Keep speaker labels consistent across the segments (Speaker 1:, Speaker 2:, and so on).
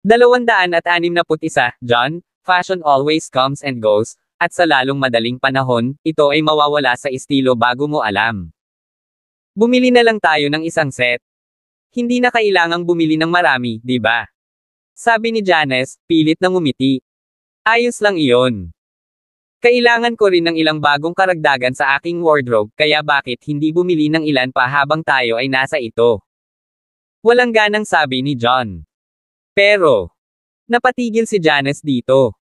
Speaker 1: 261, John, fashion always comes and goes, at sa lalong madaling panahon, ito ay mawawala sa estilo bago mo alam. Bumili na lang tayo ng isang set. Hindi na kailangang bumili ng marami, di ba? Sabi ni Janice, pilit na ngumiti. Ayos lang iyon. Kailangan ko rin ng ilang bagong karagdagan sa aking wardrobe, kaya bakit hindi bumili ng ilan pa habang tayo ay nasa ito? Walang ganang sabi ni John. Pero, napatigil si Janice dito.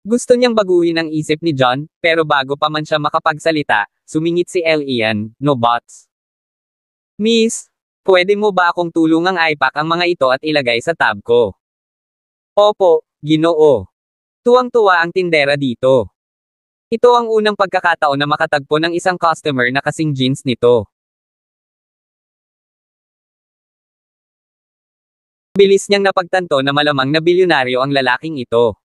Speaker 1: Gusto niyang baguhin ang isip ni John, pero bago pa man siya makapagsalita, sumingit si Elian, no buts. Miss, pwede mo ba akong tulungang ipack ang mga ito at ilagay sa tab ko? Opo, Ginoo. Tuwang-tuwa ang tindera dito. Ito ang unang pagkakataon na makatagpo ng isang customer na kasing jeans nito. Bilis niyang napagtanto na malamang na bilyonaryo ang lalaking ito.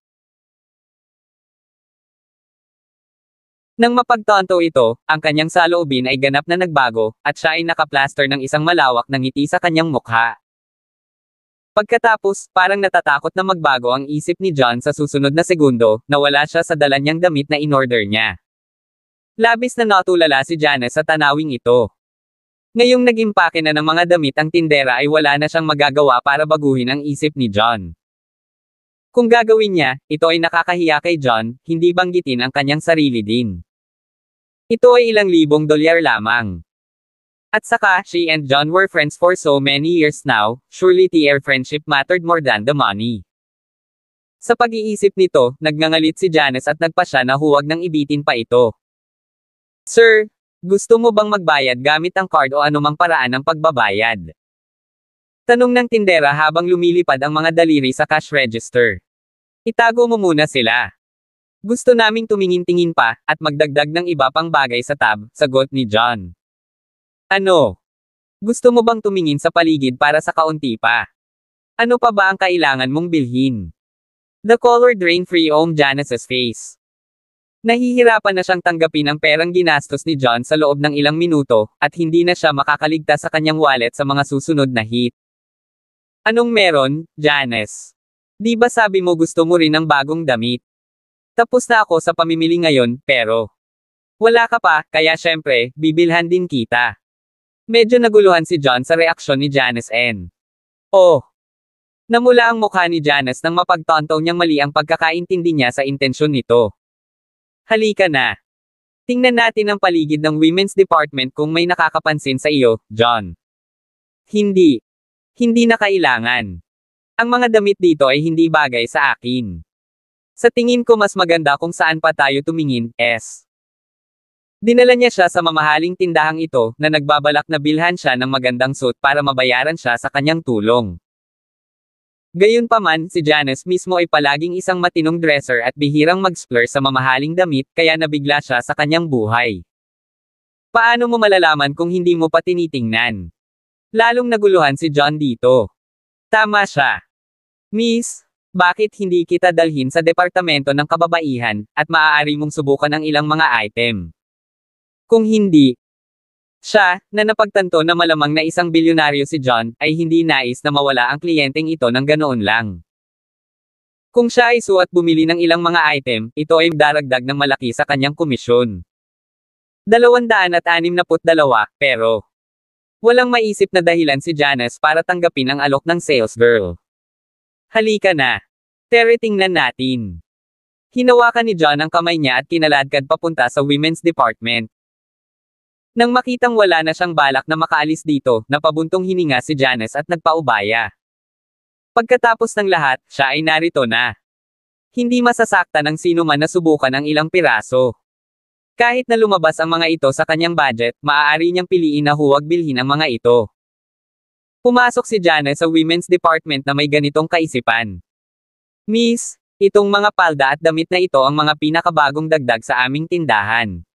Speaker 1: Nang mapagtanto ito, ang kanyang saloobin ay ganap na nagbago, at siya ay nakaplaster ng isang malawak na ngiti sa kanyang mukha. Pagkatapos, parang natatakot na magbago ang isip ni John sa susunod na segundo, nawala siya sa dala niyang damit na in-order niya. Labis na natulala si Janice sa tanawing ito. Ngayong nag-impake na ng mga damit ang tindera ay wala na siyang magagawa para baguhin ang isip ni John. Kung gagawin niya, ito ay nakakahiya kay John, hindi banggitin ang kanyang sarili din. Ito ay ilang libong dolyar lamang. At saka, she and John were friends for so many years now, surely their friendship mattered more than the money. Sa pag-iisip nito, nagngangalit si Janice at nagpasya na huwag nang ibitin pa ito. Sir, gusto mo bang magbayad gamit ang card o anumang paraan ng pagbabayad? Tanong ng tindera habang lumilipad ang mga daliri sa cash register. Itago mo muna sila. Gusto naming tumingin-tingin pa, at magdagdag ng iba pang bagay sa tab, sagot ni John. Ano? Gusto mo bang tumingin sa paligid para sa kaunti pa? Ano pa ba ang kailangan mong bilhin? The color drained from Janice's face. Nahihirapan na siyang tanggapin ang perang ginastos ni John sa loob ng ilang minuto, at hindi na siya makakaligtas sa kanyang wallet sa mga susunod na hit. Anong meron, Janice? Di ba sabi mo gusto mo rin ng bagong damit? Tapos na ako sa pamimili ngayon, pero wala ka pa, kaya syempre, bibilhan din kita. Medyo naguluhan si John sa reaksyon ni Janice N. Oh! Namula ang mukha ni Janice nang mapagtanto niyang mali ang pagkakaintindi niya sa intensyon nito. Halika na. Tingnan natin ang paligid ng women's department kung may nakakapansin sa iyo, John. Hindi. Hindi na kailangan. Ang mga damit dito ay hindi bagay sa akin. Sa tingin ko mas maganda kung saan pa tayo tumingin, S. Dinala niya siya sa mamahaling tindahang ito, na nagbabalak na bilhan siya ng magandang suit para mabayaran siya sa kanyang tulong. Gayunpaman, si Janice mismo ay palaging isang matinong dresser at bihirang mag-splurge sa mamahaling damit, kaya nabigla siya sa kanyang buhay. Paano mo malalaman kung hindi mo pa tinitingnan? Lalong naguluhan si John dito. Tama siya. Miss, bakit hindi kita dalhin sa departamento ng kababaihan, at maaari mong subukan ang ilang mga item? Kung hindi, siya, na napagtanto na malamang na isang bilyonaryo si John, ay hindi nais na mawala ang kliyenteng ito ng ganoon lang. Kung siya ay suwat bumili ng ilang mga item, ito ay daragdag ng malaki sa kanyang komisyon. 262, pero walang maisip na dahilan si Janice para tanggapin ang alok ng sales girl. Halika na. Tingnan natin. Hinawakan ni John ang kamay niya at kinaladkad papunta sa women's department. Nang makitang wala na siyang balak na makaalis dito, napabuntong hininga si Janice at nagpaubaya. Pagkatapos ng lahat, siya ay narito na. Hindi masasaktan ng sino man na subukan ang ilang piraso. Kahit na lumabas ang mga ito sa kanyang budget, maaari niyang piliin na huwag bilhin ang mga ito. Pumasok si Janice sa women's department na may ganitong kaisipan. Miss, itong mga palda at damit na ito ang mga pinakabagong dagdag sa aming tindahan.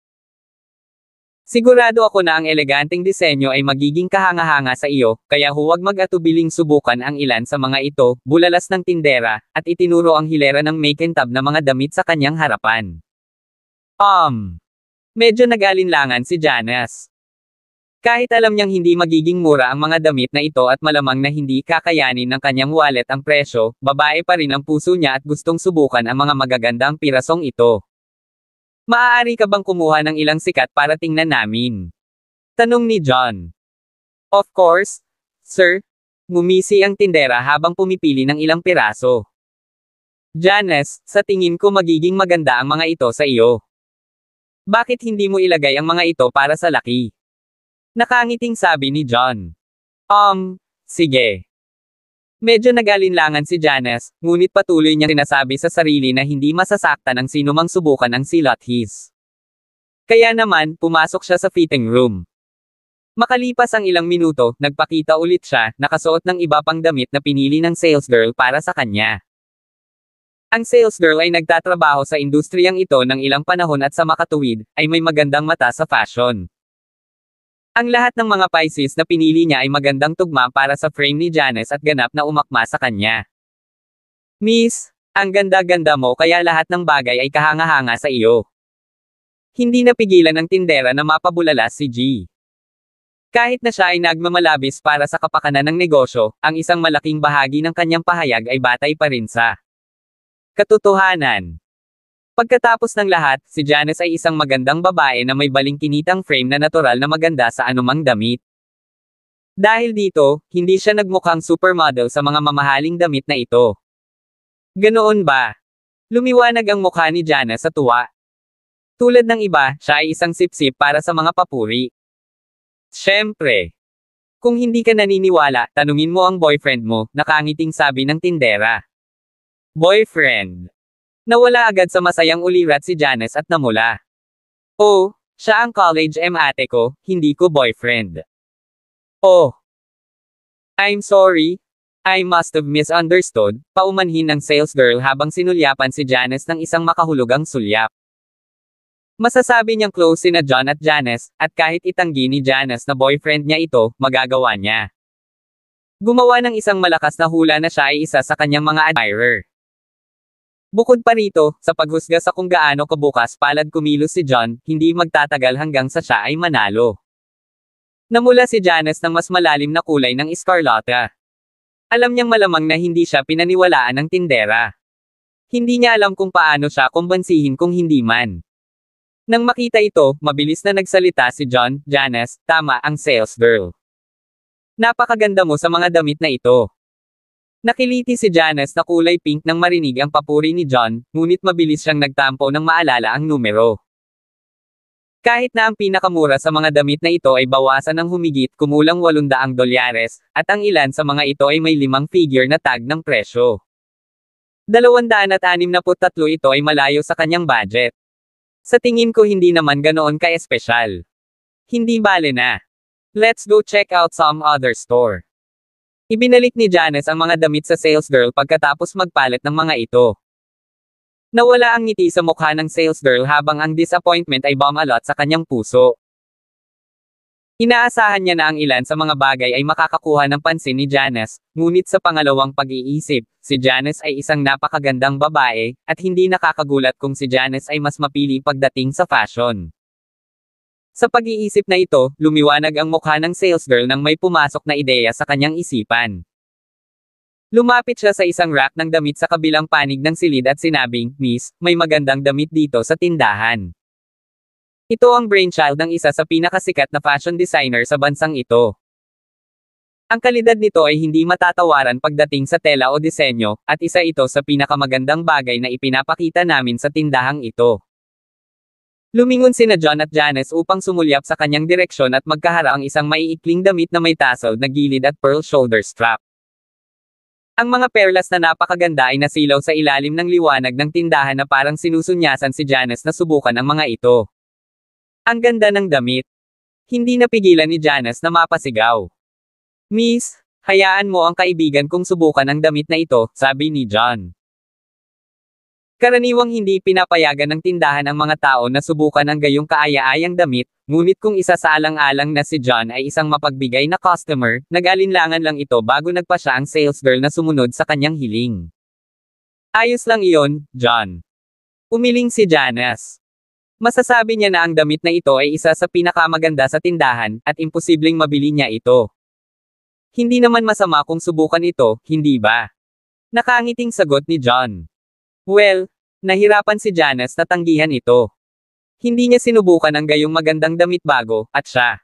Speaker 1: Sigurado ako na ang eleganteng disenyo ay magiging kahanga-hanga sa iyo, kaya huwag mag-atubiling subukan ang ilan sa mga ito, bulalas ng tindera, at itinuro ang hilera ng makintab na mga damit sa kanyang harapan. Medyo nag-alinlangan si Janice. Kahit alam niyang hindi magiging mura ang mga damit na ito at malamang na hindi kakayanin ng kanyang wallet ang presyo, babae pa rin ang puso niya at gustong subukan ang mga magagandang pirasong ito. Maaari ka bang kumuha ng ilang sikat para tingnan namin? Tanong ni John. Of course, sir. Ngumisi ang tindera habang pumipili ng ilang piraso. Janice, sa tingin ko magiging maganda ang mga ito sa iyo. Bakit hindi mo ilagay ang mga ito para sa laki? Nakangiting sabi ni John. Sige. Medyo nag-alinlangan si Janice, ngunit patuloy niyang sinasabi sa sarili na hindi masasaktan ang sinumang subukan ang silot his. Kaya naman, pumasok siya sa fitting room. Makalipas ang ilang minuto, nagpakita ulit siya, nakasuot ng iba pang damit na pinili ng sales girl para sa kanya. Ang sales girl ay nagtatrabaho sa industriyang ito ng ilang panahon at sa makatuwid, ay may magandang mata sa fashion. Ang lahat ng mga pieces na pinili niya ay magandang tugma para sa frame ni Janice at ganap na umakma sa kanya. Miss, ang ganda-ganda mo kaya lahat ng bagay ay kahanga-hanga sa iyo. Hindi napigilan ng tindera na mapabulala si G. Kahit na siya ay nagmamalabis para sa kapakanan ng negosyo, ang isang malaking bahagi ng kanyang pahayag ay batay pa rin sa katotohanan. Pagkatapos ng lahat, si Janice ay isang magandang babae na may balingkinitang frame na natural na maganda sa anumang damit. Dahil dito, hindi siya nagmukhang supermodel sa mga mamahaling damit na ito. Ganoon ba? Lumiwanag ang mukha ni Janice sa tuwa. Tulad ng iba, siya ay isang sipsip para sa mga papuri. Siyempre. Kung hindi ka naniniwala, tanungin mo ang boyfriend mo, nakangiting sabi ng tindera. Boyfriend. Nawala agad sa masayang ulirat si Janice at namula. Oh, siya ang college ate ko, hindi ko boyfriend. Oh. I'm sorry. I must have misunderstood, paumanhin ng sales girl habang sinulyapan si Janice ng isang makahulugang sulyap. Masasabi niyang close sina John at Janice, at kahit itanggi ni Janice na boyfriend niya ito, magagawa niya. Gumawa ng isang malakas na hula na siya ay isa sa kanyang mga admirer. Bukod pa rito, sa paghusga sa kung gaano kabukas palad kumilos si John, hindi magtatagal hanggang sa siya ay manalo. Namula si Janice ng mas malalim na kulay ng escarlata. Alam niyang malamang na hindi siya pinaniwalaan ng tindera. Hindi niya alam kung paano siya kumbansihin kung hindi man. Nang makita ito, mabilis na nagsalita si John. Janice, tama ang sales girl. Napakaganda mo sa mga damit na ito. Nakiliti si Janice na kulay pink nang marinig ang papuri ni John, ngunit mabilis siyang nagtampo nang maalala ang numero. Kahit na ang pinakamura sa mga damit na ito ay bawasan ng humigit kumulang $800, at ang ilan sa mga ito ay may 5 figure na tag ng presyo. 263 ito ay malayo sa kanyang budget. Sa tingin ko hindi naman ganoon ka-espesyal. Hindi bale na. Let's go check out some other store. Ibinalik ni Janice ang mga damit sa sales girl pagkatapos magpalit ng mga ito. Nawala ang ngiti sa mukha ng sales girl habang ang disappointment ay bumalot sa kanyang puso. Inaasahan niya na ang ilan sa mga bagay ay makakakuha ng pansin ni Janice, ngunit sa pangalawang pag-iisip, si Janice ay isang napakagandang babae, at hindi nakakagulat kung si Janice ay mas mapili pagdating sa fashion. Sa pag-iisip na ito, lumiwanag ang mukha ng sales girl nang may pumasok na ideya sa kanyang isipan. Lumapit siya sa isang rack ng damit sa kabilang panig ng silid at sinabing, Miss, may magandang damit dito sa tindahan. Ito ang brainchild ng isa sa pinakasikat na fashion designer sa bansang ito. Ang kalidad nito ay hindi matatawaran pagdating sa tela o disenyo, at isa ito sa pinakamagandang bagay na ipinapakita namin sa tindahang ito. Lumingon sina John at Janice upang sumulyap sa kanyang direksyon at magkaharaang isang maiikling damit na may tassel na gilid at pearl shoulder strap. Ang mga perlas na napakaganda ay nasilaw sa ilalim ng liwanag ng tindahan na parang sinusunyasan si Janice na subukan ang mga ito. Ang ganda ng damit. Hindi napigilan ni Janice na mapasigaw. Miss, hayaan mo ang kaibigan kong subukan ang damit na ito, sabi ni John. Karaniwang hindi pinapayagan ng tindahan ang mga tao na subukan ang gayong kaaya-ayang damit, ngunit kung isa sa alang-alang na si John ay isang mapagbigay na customer, nag-alinlangan lang ito bago nagpa siya ang sales girl na sumunod sa kanyang hiling. Ayos lang iyon, John. Umiling si Janice. Masasabi niya na ang damit na ito ay isa sa pinakamaganda sa tindahan, at imposibleng mabili niya ito. Hindi naman masama kung subukan ito, hindi ba? Nakangiting sagot ni John. Well, nahirapan si Janice na tanggihan ito. Hindi niya sinubukan ang gayong magandang damit bago, at siya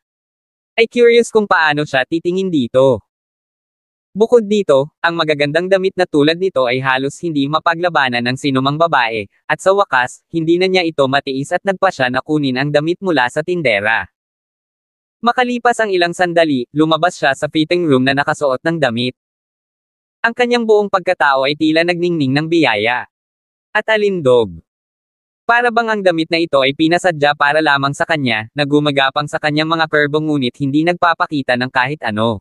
Speaker 1: ay curious kung paano siya titingin dito. Bukod dito, ang magagandang damit na tulad nito ay halos hindi mapaglabanan ng sinumang babae, at sa wakas, hindi na niya ito matiis at nagpasya na kunin ang damit mula sa tindera. Makalipas ang ilang sandali, lumabas siya sa fitting room na nakasuot ng damit. Ang kanyang buong pagkatao ay tila nagningning ng biyaya at alindog. Para bang ang damit na ito ay pinasadya para lamang sa kanya, na gumagapang sa kanyang mga kurbong ngunit hindi nagpapakita ng kahit ano.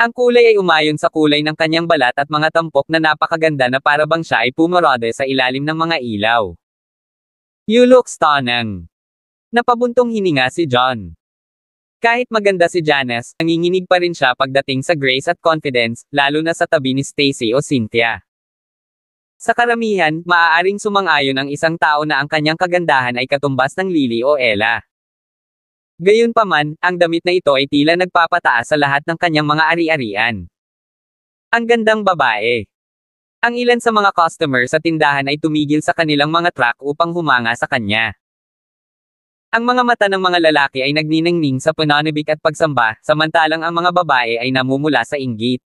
Speaker 1: Ang kulay ay umayon sa kulay ng kanyang balat at mga tampok na napakaganda na para bang siya ay pumurode sa ilalim ng mga ilaw. You look stunning. Napabuntong hininga si John. Kahit maganda si Janice, nanginginig pa rin siya pagdating sa grace at confidence, lalo na sa tabi ni Stacy o Cynthia. Sa karamihan, maaaring sumang-ayon ang isang tao na ang kanyang kagandahan ay katumbas ng Lily o Ella. Gayunpaman, ang damit na ito ay tila nagpapataas sa lahat ng kanyang mga ari-arian. Ang gandang babae. Ang ilan sa mga customer sa tindahan ay tumigil sa kanilang mga truck upang humanga sa kanya. Ang mga mata ng mga lalaki ay nagniningning sa pananibik at pagsamba, samantalang ang mga babae ay namumula sa inggit.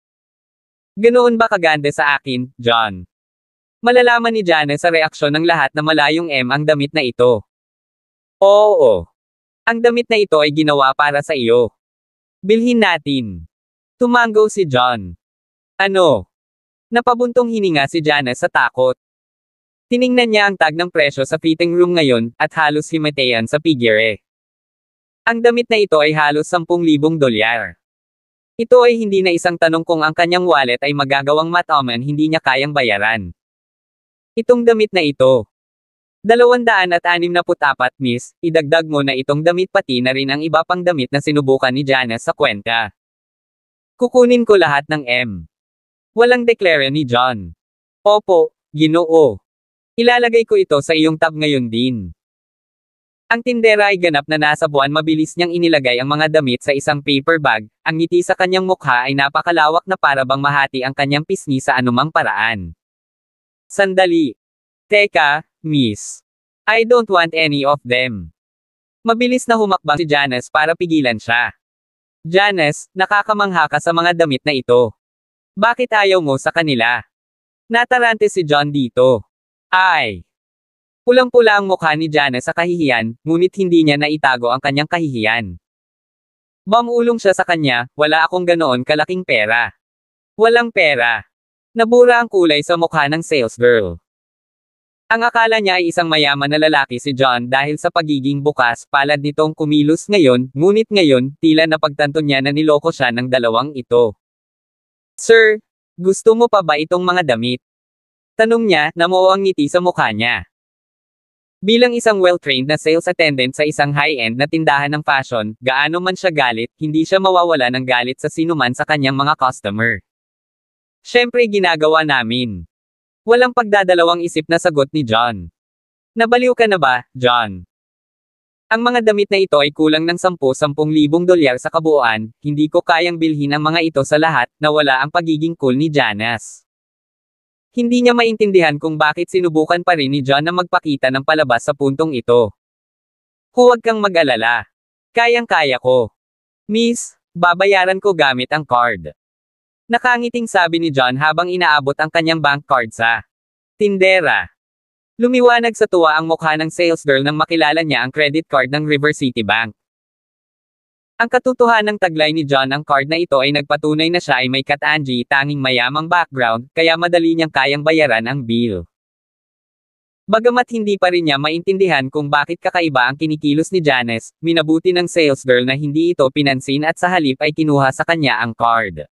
Speaker 1: Ganoon ba kaganda sa akin, John? Malalaman ni Janice sa reaksyon ng lahat na malayong ang damit na ito. Oo. Ang damit na ito ay ginawa para sa iyo. Bilhin natin. Tumango si John. Ano? Napabuntong hininga si Janice sa takot. Tiningnan niya ang tag ng presyo sa fitting room ngayon, at halos himatayan sa figure. Ang damit na ito ay halos $10,000. Ito ay hindi na isang tanong kung ang kanyang wallet ay magagawang mataman hindi niya kayang bayaran. Itong damit na ito. 264, miss, idagdag mo na itong damit pati na rin ang iba pang damit na sinubukan ni Janice sa kwenta. Kukunin ko lahat ng Walang deklara ni John. Opo, Ginoo. Ilalagay ko ito sa iyong tab ngayon din. Ang tindera ay ganap na nasa buwan mabilis niyang inilagay ang mga damit sa isang paper bag, ang ngiti sa kanyang mukha ay napakalawak na para bang mahati ang kanyang pisngi sa anumang paraan. Sandali. Teka, miss. I don't want any of them. Mabilis na humakbang si Janice para pigilan siya. Janice, nakakamangha ka sa mga damit na ito. Bakit ayaw mo sa kanila? Natarante si John dito. Ay. Pulang-pula ang mukha ni Janice sa kahihiyan, ngunit hindi niya naitago ang kanyang kahihiyan. Bamulong siya sa kanya, wala akong ganoon kalaking pera. Walang pera. Nabura ang kulay sa mukha ng salesgirl. Ang akala niya ay isang mayaman na lalaki si John dahil sa pagiging bukas palad nitong kumilos ngayon, ngunit ngayon, tila napagtanto niya na niloko siya ng dalawang ito. Sir, gusto mo pa ba itong mga damit? Tanong niya, namuo ang ngiti sa mukha niya. Bilang isang well-trained na sales attendant sa isang high-end na tindahan ng fashion, gaano man siya galit, hindi siya mawawala ng galit sa sinuman sa kanyang mga customer. Siyempre ginagawa namin. Walang pagdadalawang isip na sagot ni John. Nabaliw ka na ba, John? Ang mga damit na ito ay kulang ng $10,000 sa kabuuan, hindi ko kayang bilhin ang mga ito sa lahat, na wala ang pagiging cool ni Janice. Hindi niya maintindihan kung bakit sinubukan pa rin ni John na magpakita ng palabas sa puntong ito. Huwag kang mag-alala. Kayang-kaya ko. Miss, babayaran ko gamit ang card. Nakangiting sabi ni John habang inaabot ang kanyang bank card sa tindera. Lumiwanag sa tuwa ang mukha ng salesgirl nang makilala niya ang credit card ng River City Bank. Ang katotohanang taglay ni John ang card na ito ay nagpatunay na siya ay may katangi tanging mayamang background, kaya madali niyang kayang bayaran ang bill. Bagamat hindi pa rin niya maintindihan kung bakit kakaiba ang kinikilos ni Janice, minabuti ng salesgirl na hindi ito pinansin at sa halip ay kinuha sa kanya ang card.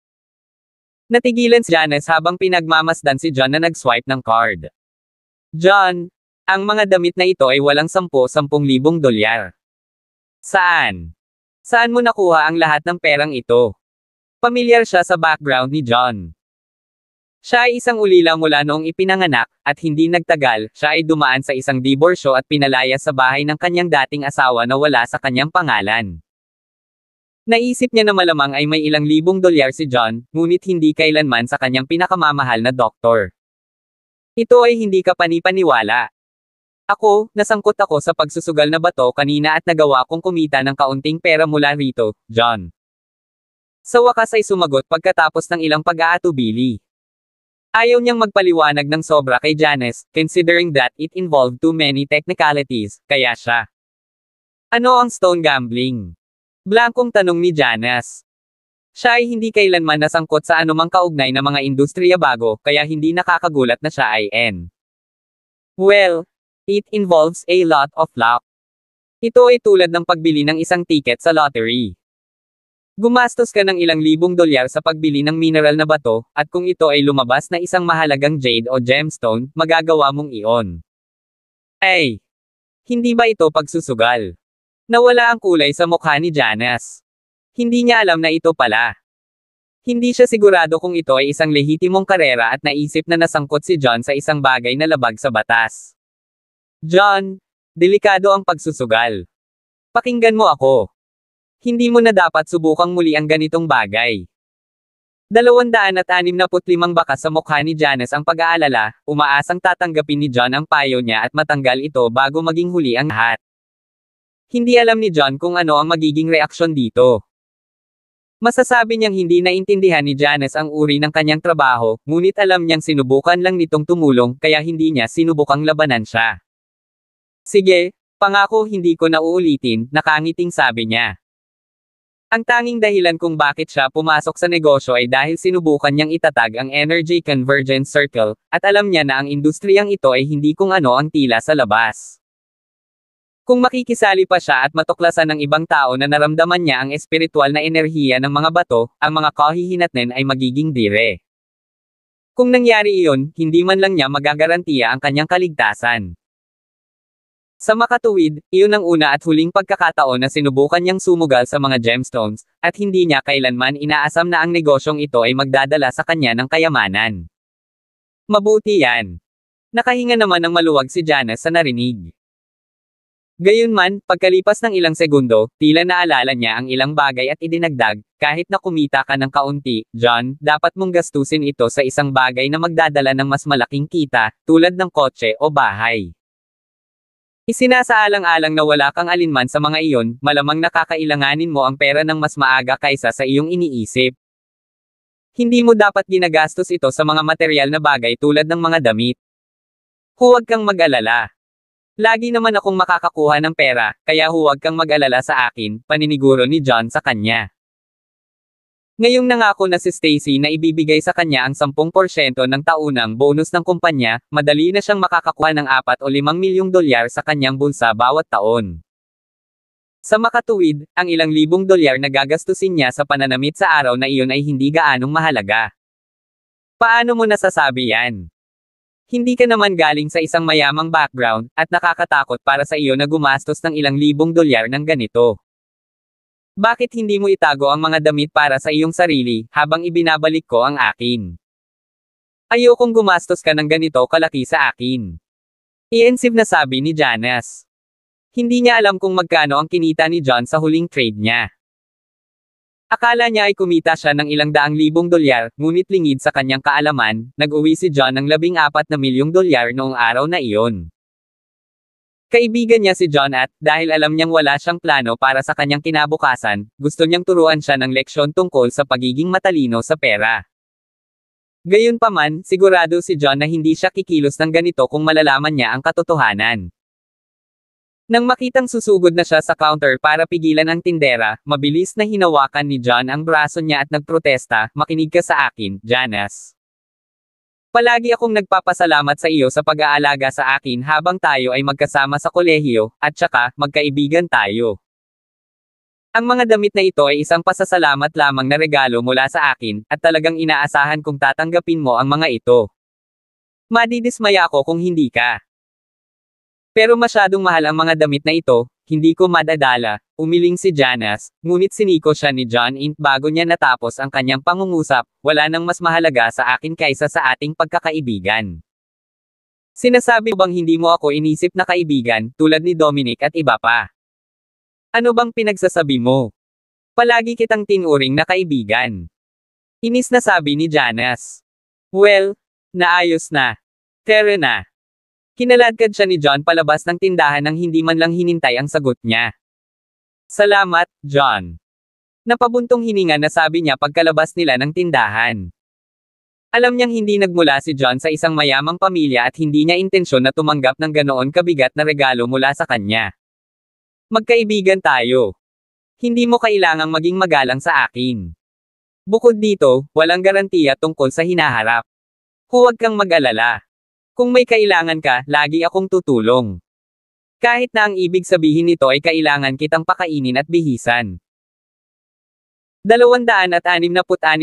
Speaker 1: Natigilan si Janice habang pinagmamasdan si John na nag-swipe ng card. John, ang mga damit na ito ay walang $10,000. Saan? Saan mo nakuha ang lahat ng perang ito? Pamilyar siya sa background ni John. Siya ay isang ulila mula noong ipinanganak, at hindi nagtagal, siya ay dumaan sa isang diborsyo at pinalayas sa bahay ng kanyang dating asawa na wala sa kanyang pangalan. Naisip niya na malamang ay may ilang libong dolyar si John, ngunit hindi kailanman sa kanyang pinakamamahal na doktor. Ito ay hindi ka panipaniwala. Ako, nasangkot ako sa pagsusugal na bato kanina at nagawa kong kumita ng kaunting pera mula rito, John. Sa wakas ay sumagot pagkatapos ng ilang pag-aatubili. Ayaw niyang magpaliwanag ng sobra kay Janice, considering that it involved too many technicalities, kaya siya. Ano ang stone gambling? Blankong tanong ni Janice. Siya ay hindi kailanman nasangkot sa anumang kaugnay na mga industriya bago, kaya hindi nakakagulat na siya ay N. Well, it involves a lot of luck. Ito ay tulad ng pagbili ng isang ticket sa lottery. Gumastos ka ng ilang libong dolyar sa pagbili ng mineral na bato, at kung ito ay lumabas na isang mahalagang jade o gemstone, magagawa mong iyon. Ay! Hindi ba ito pagsusugal? Nawala ang kulay sa mukha ni Janice. Hindi niya alam na ito pala. Hindi siya sigurado kung ito ay isang lehitimong karera at naisip na nasangkot si John sa isang bagay na labag sa batas. John, delikado ang pagsusugal. Pakinggan mo ako. Hindi mo na dapat subukang muli ang ganitong bagay. 265 bakas sa mukha ni Janice ang pag-aalala, umaasang tatanggapin ni John ang payo niya at matanggal ito bago maging huli ang lahat. Hindi alam ni John kung ano ang magiging reaksyon dito. Masasabi niyang hindi naintindihan ni Janice ang uri ng kanyang trabaho, ngunit alam niyang sinubukan lang nitong tumulong kaya hindi niya sinubukang labanan siya. Sige, pangako hindi ko na uulitin, nakangiting sabi niya. Ang tanging dahilan kung bakit siya pumasok sa negosyo ay dahil sinubukan niyang itatag ang Energy Convergence Circle, at alam niya na ang industriyang ito ay hindi kung ano ang tila sa labas. Kung makikisali pa siya at matuklasan ng ibang tao na naramdaman niya ang espiritual na enerhiya ng mga bato, ang mga kahihinatnen ay magiging dire. Kung nangyari iyon, hindi man lang niya magagarantiya ang kanyang kaligtasan. Sa makatuwid, iyon ang una at huling pagkakataon na sinubukan niyang sumugal sa mga gemstones, at hindi niya kailanman inaasam na ang negosyong ito ay magdadala sa kanya ng kayamanan. Mabuti yan. Nakahinga naman ng maluwag si Janice sa narinig. Gayunman, pagkalipas ng ilang segundo, tila naalala niya ang ilang bagay at idinagdag, kahit na kumita ka ng kaunti, John, dapat mong gastusin ito sa isang bagay na magdadala ng mas malaking kita, tulad ng kotse o bahay. Isinasaalang-alang na wala kang alinman sa mga iyon, malamang nakakailanganin mo ang pera ng mas maaga kaysa sa iyong iniisip. Hindi mo dapat ginagastos ito sa mga material na bagay tulad ng mga damit. Huwag kang mag-alala. Lagi naman akong makakakuha ng pera, kaya huwag kang mag-alala sa akin, paniniguro ni John sa kanya. Ngayong nangako na si Stacy na ibibigay sa kanya ang 10% ng taunang bonus ng kumpanya, madali na siyang makakakuha ng 4 o 5 milyong dolyar sa kanyang bulsa bawat taon. Sa makatuwid, ang ilang libong dolyar na gagastusin niya sa pananamit sa araw na iyon ay hindi gaanong mahalaga. Paano mo nasasabi yan? Hindi ka naman galing sa isang mayamang background, at nakakatakot para sa iyo na gumastos ng ilang libong dolyar ng ganito. Bakit hindi mo itago ang mga damit para sa iyong sarili, habang ibinabalik ko ang akin? Ayokong gumastos ka ng ganito kalaki sa akin. Iensive na sabi ni Janice. Hindi niya alam kung magkano ang kinita ni John sa huling trade niya. Akala niya ay kumita siya ng ilang daang libong dolyar, ngunit lingid sa kanyang kaalaman, nag-uwi si John ng 14 milyong dolyar noong araw na iyon. Kaibigan niya si John at, dahil alam niyang wala siyang plano para sa kanyang kinabukasan, gusto niyang turuan siya ng leksyon tungkol sa pagiging matalino sa pera. Gayunpaman, sigurado si John na hindi siya kikilos ng ganito kung malalaman niya ang katotohanan. Nang makitang susugod na siya sa counter para pigilan ang tindera, mabilis na hinawakan ni John ang braso niya at nagprotesta, "Makinig ka sa akin, Janice. Palagi akong nagpapasalamat sa iyo sa pag-aalaga sa akin habang tayo ay magkasama sa kolehiyo, at saka, magkaibigan tayo. Ang mga damit na ito ay isang pasasalamat lamang na regalo mula sa akin, at talagang inaasahan kong tatanggapin mo ang mga ito. Madidismaya ako kung hindi ka." Pero masyadong mahal ang mga damit na ito, hindi ko madadala, umiling si Janice, ngunit siniko siya ni John Int bago niya natapos ang kanyang pangungusap, wala nang mas mahalaga sa akin kaysa sa ating pagkakaibigan. Sinasabi bang hindi mo ako inisip na kaibigan, tulad ni Dominic at iba pa? Ano bang pinagsasabi mo? Palagi kitang tinuring na kaibigan. Inis na sabi ni Janice. Well, naayos na. Tara na. Kinaladkad siya ni John palabas ng tindahan nang hindi man lang hinintay ang sagot niya. Salamat, John. Napabuntong hininga na sabi niya pagkalabas nila ng tindahan. Alam niyang hindi nagmula si John sa isang mayamang pamilya at hindi niya intensyon na tumanggap ng ganoon kabigat na regalo mula sa kanya. Magkaibigan tayo. Hindi mo kailangang maging magalang sa akin. Bukod dito, walang garantiya tungkol sa hinaharap. Huwag kang mag-alala. Kung may kailangan ka, lagi akong tutulong. Kahit na ang ibig sabihin nito ay kailangan kitang pakainin at bihisan. 266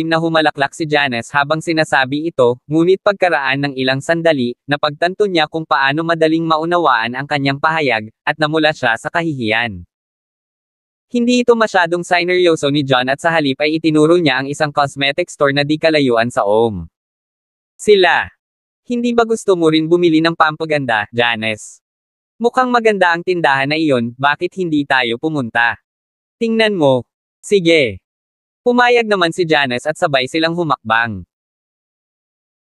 Speaker 1: na humalaklak si Janice habang sinasabi ito, ngunit pagkaraan ng ilang sandali, napagtanto niya kung paano madaling maunawaan ang kanyang pahayag, at namula siya sa kahihiyan. Hindi ito masyadong sineryoso ni John at sa halip ay itinuro niya ang isang cosmetic store na di kalayuan sa OM. Sila. Hindi ba gusto mo rin bumili ng pampaganda, Janice? Mukhang maganda ang tindahan na iyon, bakit hindi tayo pumunta? Tingnan mo. Sige. Pumayag naman si Janice at sabay silang humakbang.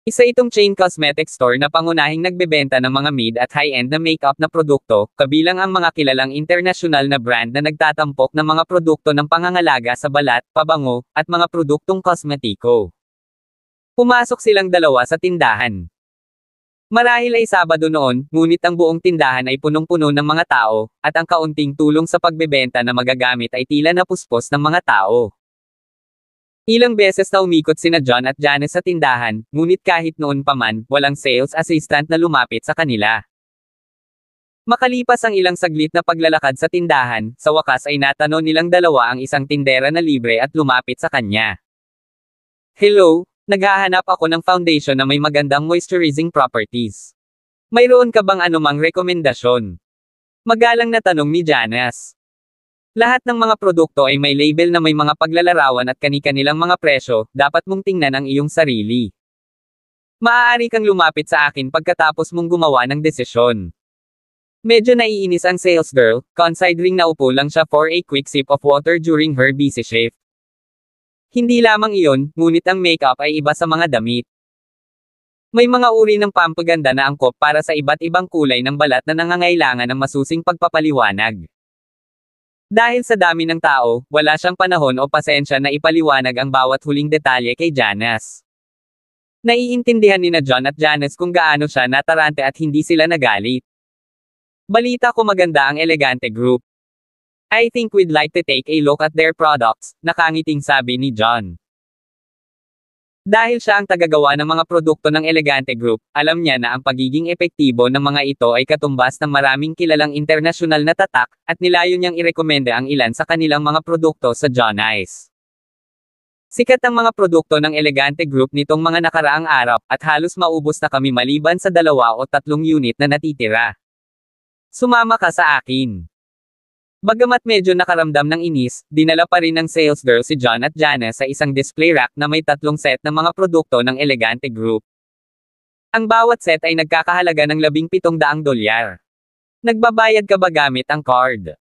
Speaker 1: Isa itong chain cosmetic store na pangunahing nagbebenta ng mga mid at high-end na makeup na produkto, kabilang ang mga kilalang internasyonal na brand na nagtatampok ng mga produkto ng pangangalaga sa balat, pabango, at mga produktong kosmetiko. Pumasok silang dalawa sa tindahan. Marahil ay Sabado noon, ngunit ang buong tindahan ay punong-puno ng mga tao, at ang kaunting tulong sa pagbebenta na magagamit ay tila napuspos ng mga tao. Ilang beses na umikot sina John at Janice sa tindahan, ngunit kahit noon pa man, walang sales assistant na lumapit sa kanila. Makalipas ang ilang saglit na paglalakad sa tindahan, sa wakas ay natano nilang dalawa ang isang tindera na libre at lumapit sa kanya. Hello? Naghahanap ako ng foundation na may magandang moisturizing properties. Mayroon ka bang anumang rekomendasyon? Magalang na tanong ni Janice. Lahat ng mga produkto ay may label na may mga paglalarawan at kani-kanilang mga presyo, dapat mong tingnan ang iyong sarili. Maaari kang lumapit sa akin pagkatapos mong gumawa ng desisyon. Medyo naiinis ang sales girl, considering na upo lang siya for a quick sip of water during her busy shift. Hindi lamang iyon, ngunit ang makeup ay iba sa mga damit. May mga uri ng pampaganda na angkop para sa iba't ibang kulay ng balat na nangangailangan ng masusing pagpapaliwanag. Dahil sa dami ng tao, wala siyang panahon o pasensya na ipaliwanag ang bawat huling detalye kay Janice. Naiintindihan ni na John at Janice kung gaano siya natarante at hindi sila nagalit. Balita ko maganda ang Elegante Group. I think we'd like to take a look at their products, nakangiting sabi ni John. Dahil siya ang tagagawa ng mga produkto ng Elegante Group, alam niya na ang pagiging epektibo ng mga ito ay katumbas ng maraming kilalang internasyonal na tatak, at nilayon niyang irekomenda ang ilan sa kanilang mga produkto sa John Eyes. Sikat ang mga produkto ng Elegante Group nitong mga nakaraang araw, at halos maubos na kami maliban sa 2 o 3 unit na natitira. Sumama ka sa akin. Bagamat medyo nakaramdam ng inis, dinala pa rin ng sales girl si John at Janice sa isang display rack na may 3 set ng mga produkto ng Elegante Group. Ang bawat set ay nagkakahalaga ng $1,700. Nagbabayad ka ba gamit ang card?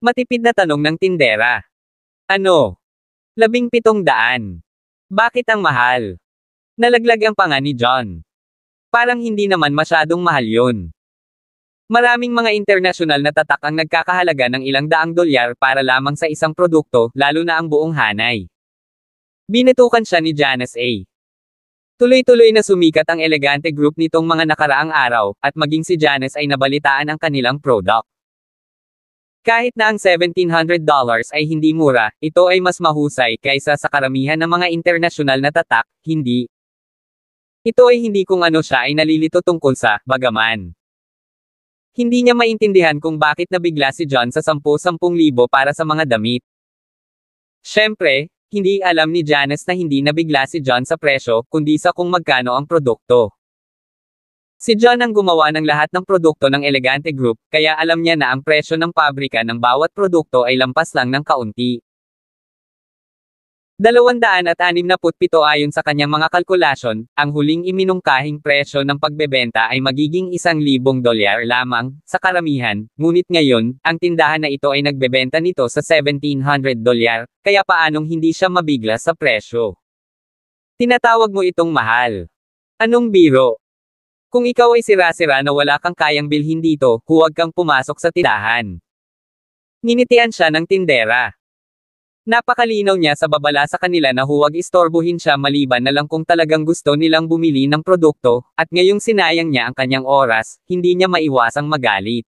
Speaker 1: Matipid na tanong ng tindera. Ano? 1,700. Bakit ang mahal? Nalaglag ang panga ni John. Parang hindi naman masyadong mahal yun. Maraming mga internasyonal na tatak ang nagkakahalaga ng ilang $100 para lamang sa isang produkto, lalo na ang buong hanay. Binatukan siya ni Janice A. Tuloy-tuloy na sumikat ang Elegante Group nitong mga nakaraang araw, at maging si Janice ay nabalitaan ang kanilang product. Kahit na ang $1,700 ay hindi mura, ito ay mas mahusay kaysa sa karamihan ng mga internasyonal na tatak, hindi. Ito ay hindi kung ano siya ay nalilito tungkol sa, bagaman. Hindi niya maintindihan kung bakit nabigla si John sa 10,000 para sa mga damit. Siyempre, hindi alam ni Janice na hindi nabigla si John sa presyo, kundi sa kung magkano ang produkto. Si John ang gumawa ng lahat ng produkto ng Elegante Group, kaya alam niya na ang presyo ng pabrika ng bawat produkto ay lampas lang ng kaunti. 267 ayon sa kanyang mga kalkulasyon, ang huling iminungkahing presyo ng pagbebenta ay magiging $1,000 lamang, sa karamihan, ngunit ngayon, ang tindahan na ito ay nagbebenta nito sa $1,700, kaya paanong hindi siya mabigla sa presyo? Tinatawag mo itong mahal. Anong biro? Kung ikaw ay sira-sira na wala kang kayang bilhin dito, huwag kang pumasok sa tindahan. Nginitian siya ng tindera. Napakalinaw niya sa babala sa kanila na huwag istorbohin siya maliban na lang kung talagang gusto nilang bumili ng produkto, at ngayong sinayang niya ang kanyang oras, hindi niya maiwasang magalit.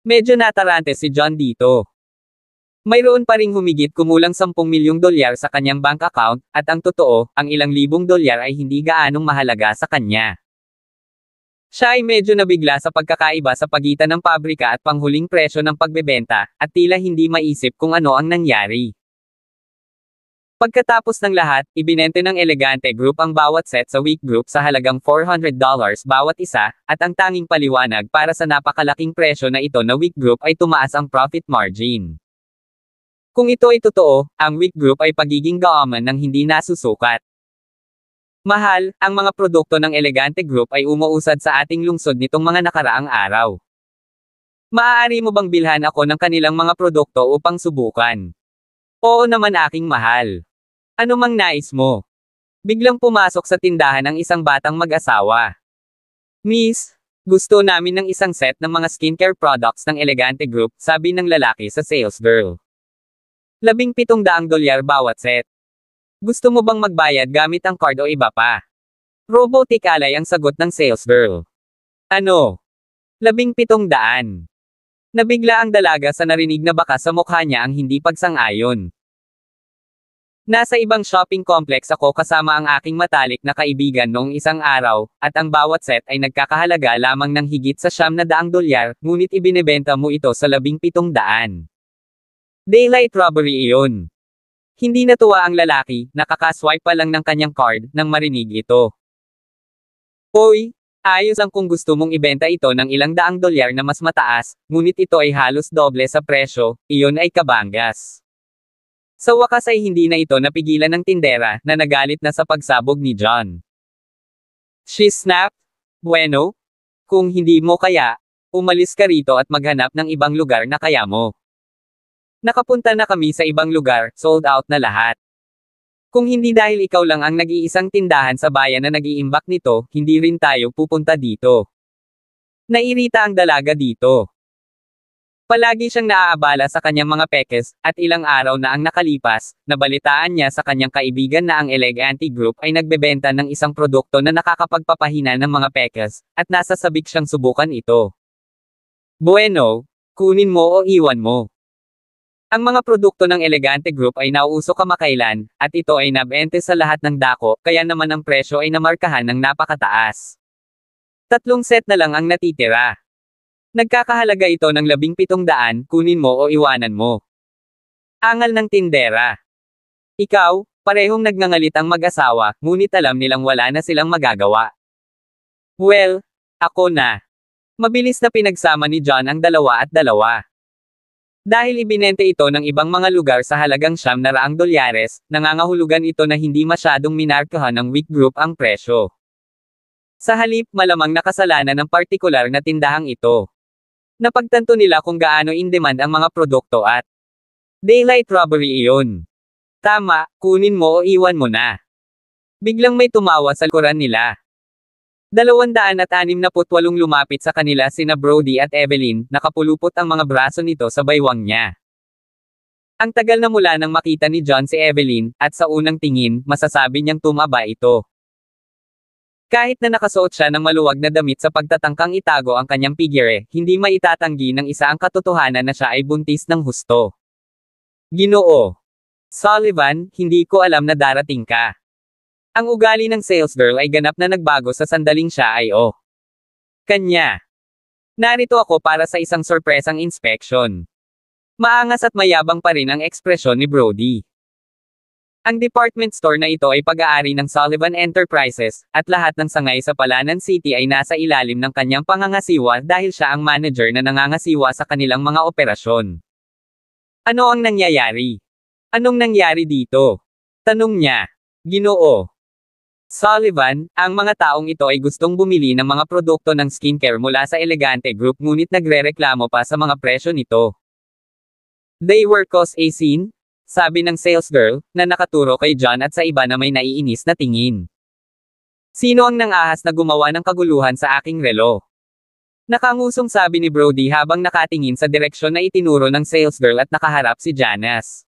Speaker 1: Medyo natarante si John dito. Mayroon pa ring humigit kumulang $10 milyong sa kanyang bank account, at ang totoo, ang ilang libong dolyar ay hindi gaanong mahalaga sa kanya. Siya ay medyo nabigla sa pagkakaiba sa pagitan ng pabrika at panghuling presyo ng pagbebenta, at tila hindi maisip kung ano ang nangyari. Pagkatapos ng lahat, ibinente ng Elegante Group ang bawat set sa Week Group sa halagang $400 bawat isa, at ang tanging paliwanag para sa napakalaking presyo na ito na Week Group ay tumaas ang profit margin. Kung ito ay totoo, ang Week Group ay pagiging gaaman ng hindi nasusukat. Mahal, ang mga produkto ng Elegante Group ay umuusad sa ating lungsod nitong mga nakaraang araw. Maaari mo bang bilhan ako ng kanilang mga produkto upang subukan? Oo naman aking mahal. Ano mang nais mo? Biglang pumasok sa tindahan ang isang batang mag-asawa. Miss, gusto namin ng isang set ng mga skincare products ng Elegante Group, sabi ng lalaki sa sales girl. $1,700 bawat set. Gusto mo bang magbayad gamit ang card o iba pa? Robotic alay ang sagot ng sales girl. Ano? 1,700. Nabigla ang dalaga sa narinig na baka sa mukha niya ang hindi pagsang-ayon. Nasa ibang shopping complex ako kasama ang aking matalik na kaibigan noong isang araw, at ang bawat set ay nagkakahalaga lamang ng higit sa $900, ngunit ibinebenta mo ito sa 1,700. Daylight robbery iyon. Hindi natuwa ang lalaki, nakakaswipe pa lang ng kanyang card, nang marinig ito. Hoy, ayos ang kung gusto mong ibenta ito ng ilang daang dolyar na mas mataas, ngunit ito ay halos doble sa presyo, iyon ay kabangas. Sa wakas ay hindi na ito napigilan ng tindera, na nagalit na sa pagsabog ni John. She snapped, bueno, kung hindi mo kaya, umalis ka rito at maghanap ng ibang lugar na kaya mo. Nakapunta na kami sa ibang lugar, sold out na lahat. Kung hindi dahil ikaw lang ang nag-iisang tindahan sa bayan na nag-iimbak nito, hindi rin tayo pupunta dito. Nairita ang dalaga dito. Palagi siyang naaabala sa kanyang mga pekes, at ilang araw na ang nakalipas, nabalitaan niya sa kanyang kaibigan na ang Elegante Group ay nagbebenta ng isang produkto na nakakapagpapahina ng mga pekes, at nasasabik siyang subukan ito. Bueno, kunin mo o iwan mo. Ang mga produkto ng Elegante Group ay nauuso kamakailan, at ito ay nabente sa lahat ng dako, kaya naman ang presyo ay namarkahan ng napakataas. 3 set na lang ang natitira. Nagkakahalaga ito ng 1,700, kunin mo o iwanan mo. Angal ng tindera. Ikaw, parehong nagngangalit ang mag-asawa, ngunit alam nilang wala na silang magagawa. Well, ako na. Mabilis na pinagsama ni John ang 2 at 2. Dahil ibinente ito ng ibang mga lugar sa halagang $900, nangangahulugan ito na hindi masyadong minarkahan ng Week Group ang presyo. Sa halip, malamang nakasalanan ng partikular na tindahang ito. Napagtanto nila kung gaano in demand ang mga produkto at daylight robbery iyon. Tama, kunin mo o iwan mo na. Biglang may tumawa sa likuran nila. 268 lumapit sa kanila sina Brody at Evelyn, nakapulupot ang mga braso nito sa baywang niya. Ang tagal na mula nang makita ni John si Evelyn, at sa unang tingin, masasabi niyang tumaba ito. Kahit na nakasuot siya ng maluwag na damit sa pagtatangkang itago ang kanyang figure, hindi maitatanggi ng isa ang katotohanan na siya ay buntis ng husto. Ginoo Sullivan, hindi ko alam na darating ka. Ang ugali ng sales girl ay ganap na nagbago sa sandaling siya ay kanya. Narito ako para sa isang sorpresang inspection. Maangas at mayabang pa rin ang ekspresyon ni Brody. Ang department store na ito ay pag-aari ng Sullivan Enterprises, at lahat ng sangay sa Palanan City ay nasa ilalim ng kanyang pangangasiwa dahil siya ang manager na nangangasiwa sa kanilang mga operasyon. Ano ang nangyayari? Anong nangyari dito? Tanong niya. Ginoo Sullivan, ang mga taong ito ay gustong bumili ng mga produkto ng skincare mula sa Elegante Group ngunit nagrereklamo pa sa mga presyo nito. They were cause a scene? Sabi ng sales girl, na nakaturo kay John at sa iba na may naiinis na tingin. Sino ang nangahas na gumawa ng kaguluhan sa aking relo? Nakangusong sabi ni Brody habang nakatingin sa direksyon na itinuro ng sales girl at nakaharap si Janice.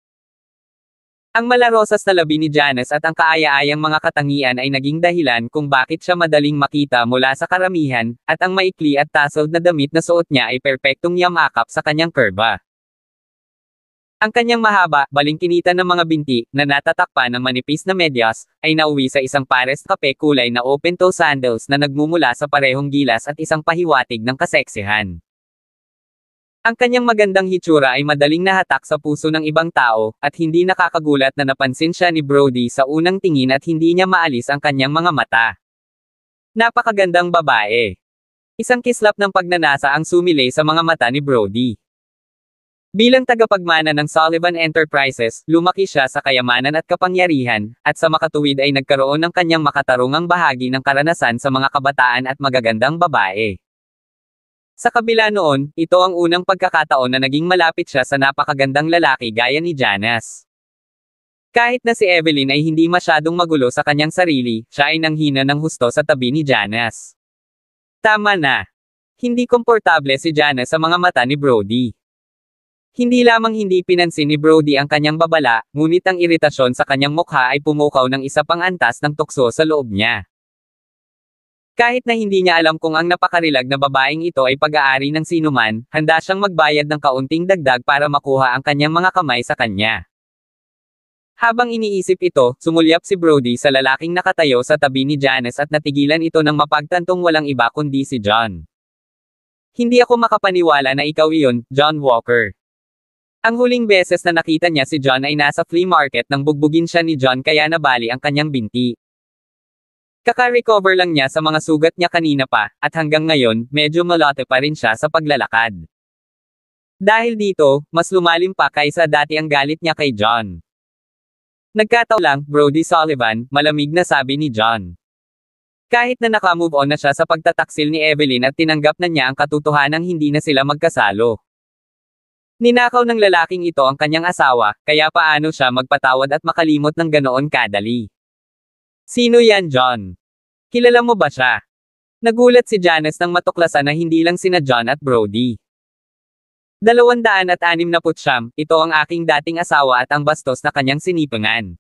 Speaker 1: Ang malarosas na labi ni Janice at ang kaaya-ayang mga katangian ay naging dahilan kung bakit siya madaling makita mula sa karamihan, at ang maikli at tasseled na damit na suot niya ay perpektong yamakap sa kanyang kurba. Ang kanyang mahaba, balingkinitan ng mga binti, na natatakpan ng manipis na medyas, ay nauwi sa isang pares kape kulay na open-toe sandals na nagmumula sa parehong gilas at isang pahiwatig ng kaseksihan. Ang kanyang magandang hitsura ay madaling nahatak sa puso ng ibang tao, at hindi nakakagulat na napansin siya ni Brody sa unang tingin at hindi niya maalis ang kanyang mga mata. Napakagandang babae. Isang kislap ng pagnanasa ang sumilay sa mga mata ni Brody. Bilang tagapagmana ng Sullivan Enterprises, lumaki siya sa kayamanan at kapangyarihan, at sa makatuwid ay nagkaroon ng kanyang makatarungang bahagi ng karanasan sa mga kabataan at magagandang babae. Sa kabila noon, ito ang unang pagkakataon na naging malapit siya sa napakagandang lalaki gaya ni Janice. Kahit na si Evelyn ay hindi masyadong magulo sa kanyang sarili, siya ay nanghina ng husto sa tabi ni Janice. Tama na. Hindi komportable si Janice sa mga mata ni Brody. Hindi lamang hindi pinansin ni Brody ang kanyang babala, ngunit ang iritasyon sa kanyang mukha ay pumukaw ng isa pang antas ng tukso sa loob niya. Kahit na hindi niya alam kung ang napakarilag na babaeng ito ay pag-aari ng sinuman, handa siyang magbayad ng kaunting dagdag para makuha ang kanyang mga kamay sa kanya. Habang iniisip ito, sumulyap si Brody sa lalaking nakatayo sa tabi ni Janice at natigilan ito ng mapagtantong walang iba kundi si John. Hindi ako makapaniwala na ikaw iyon, John Walker. Ang huling beses na nakita niya si John ay nasa flea market nang bugbugin siya ni John kaya nabali ang kanyang binti. Kaka-recover lang niya sa mga sugat niya kanina pa, at hanggang ngayon, medyo malote pa rin siya sa paglalakad. Dahil dito, mas lumalim pa kaysa dati ang galit niya kay John. Nagkataon lang, Brody Sullivan, malamig na sabi ni John. Kahit na naka-move on na siya sa pagtataksil ni Evelyn at tinanggap na niya ang katotohanang hindi na sila magkasalo. Ninakaw ng lalaking ito ang kanyang asawa, kaya paano siya magpatawad at makalimot ng ganoon kadali? Sino yan, John? Kilala mo ba siya? Nagulat si Janice nang matuklasan na hindi lang sina John at Brody. 269, ito ang aking dating asawa at ang bastos na kanyang sinipungan.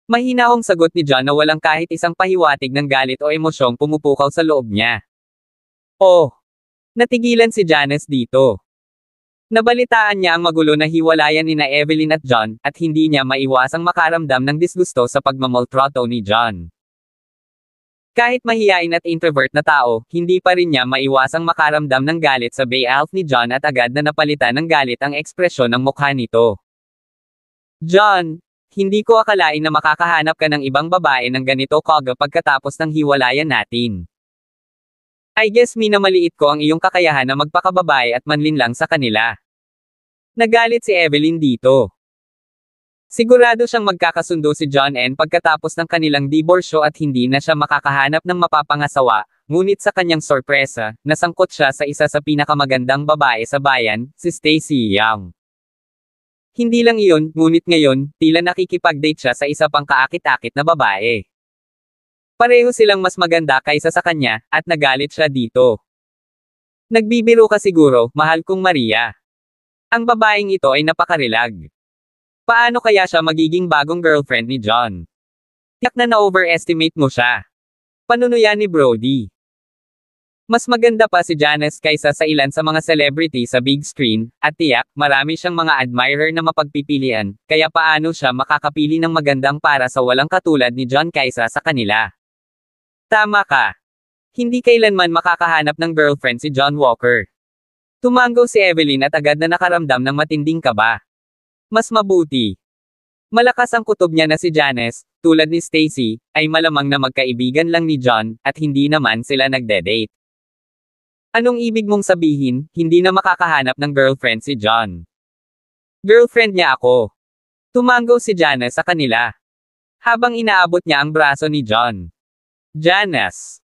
Speaker 1: Mahinahong sagot ni John na walang kahit isang pahiwatig ng galit o emosyong pumupukaw sa loob niya. Oh! Natigilan si Janice dito. Nabalitaan niya ang magulo na hiwalayan nina Evelyn at John, at hindi niya maiwasang makaramdam ng disgusto sa pagmamoltrato ni John. Kahit mahiyain at introvert na tao, hindi pa rin niya maiwasang makaramdam ng galit sa Beowulf ni John at agad na napalitan ng galit ang ekspresyon ng mukha nito. John, hindi ko akalain na makakahanap ka ng ibang babae ng ganito kaga pagkatapos ng hiwalayan natin. I guess minamaliit ko ang iyong kakayahan na magpakababae at manlinlang sa kanila. Nagalit si Evelyn dito. Sigurado siyang magkakasundo si John N pagkatapos ng kanilang diborsyo at hindi na siya makakahanap ng mapapangasawa, ngunit sa kanyang sorpresa, nasangkot siya sa isa sa pinakamagandang babae sa bayan, si Stacy Young. Hindi lang iyon, ngunit ngayon, tila nakikipag-date siya sa isa pang kaakit-akit na babae. Pareho silang mas maganda kaysa sa kanya, at nagalit siya dito. Nagbibiro ka siguro, mahal kong Maria. Ang babaeng ito ay napakarilag. Paano kaya siya magiging bagong girlfriend ni John? Tiyak na na-overestimate mo siya. Panunuyan ni Brody. Mas maganda pa si Janice kaysa sa ilan sa mga celebrity sa big screen, at tiyak, marami siyang mga admirer na mapagpipilian, kaya paano siya makakapili ng magandang para sa walang katulad ni John kaysa sa kanila? Tama ka. Hindi kailanman makakahanap ng girlfriend si John Walker. Tumango si Evelyn at agad na nakaramdam ng matinding kaba. Mas mabuti. Malakas ang kutob niya na si Janice, tulad ni Stacy, ay malamang na magkaibigan lang ni John, at hindi naman sila nagde-date. Anong ibig mong sabihin, hindi na makakahanap ng girlfriend si John? Girlfriend niya ako. Tumango si Janice sa kanila. Habang inaabot niya ang braso ni John. Janice.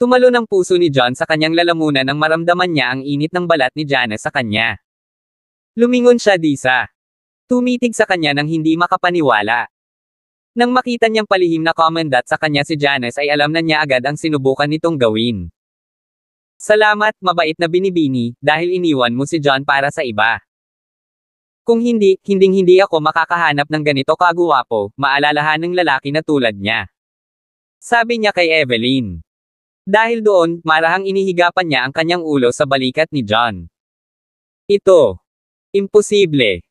Speaker 1: Tumalo ng puso ni John sa kanyang lalamunan nang maramdaman niya ang init ng balat ni Janice sa kanya. Lumingon siya disa. Tumitig sa kanya nang hindi makapaniwala. Nang makita niyang palihim na komendat sa kanya si Janice ay alam na niya agad ang sinubukan nitong gawin. Salamat, mabait na binibini, dahil iniwan mo si John para sa iba. Kung hindi, hindi ako makakahanap ng ganito kaguwapo, maalalahan ng lalaki na tulad niya. Sabi niya kay Evelyn. Dahil doon, marahang inihigapan niya ang kanyang ulo sa balikat ni John. Ito. Imposible.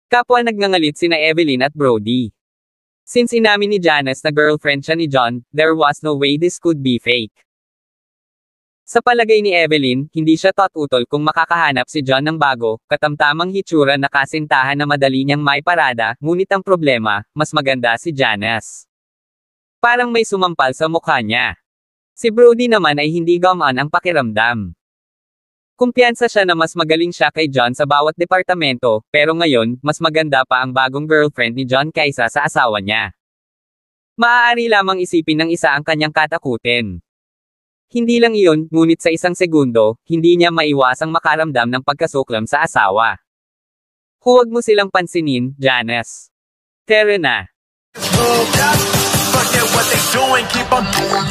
Speaker 1: Kapwa nagngangalit sina Evelyn at Brody. Since inamin ni Janice na girlfriend siya ni John, there was no way this could be fake. Sa palagay ni Evelyn, hindi siya tututol kung makakahanap si John ng bago, katamtamang hitsura na kasintahan na madali niyang maiparada, ngunit ang problema, mas maganda si Janice. Parang may sumampal sa mukha niya. Si Brody naman ay hindi gamaan ang pakiramdam. Kumpiyansa siya na mas magaling siya kay John sa bawat departamento, pero ngayon, mas maganda pa ang bagong girlfriend ni John kaysa sa asawa niya. Maaari lamang isipin ng isa ang kanyang katakutin. Hindi lang iyon, ngunit sa isang segundo, hindi niya maiwasang makaramdam ng pagkasuklam sa asawa. Huwag mo silang pansinin, Janice. Tara na. Forget what they doing, keep on doing.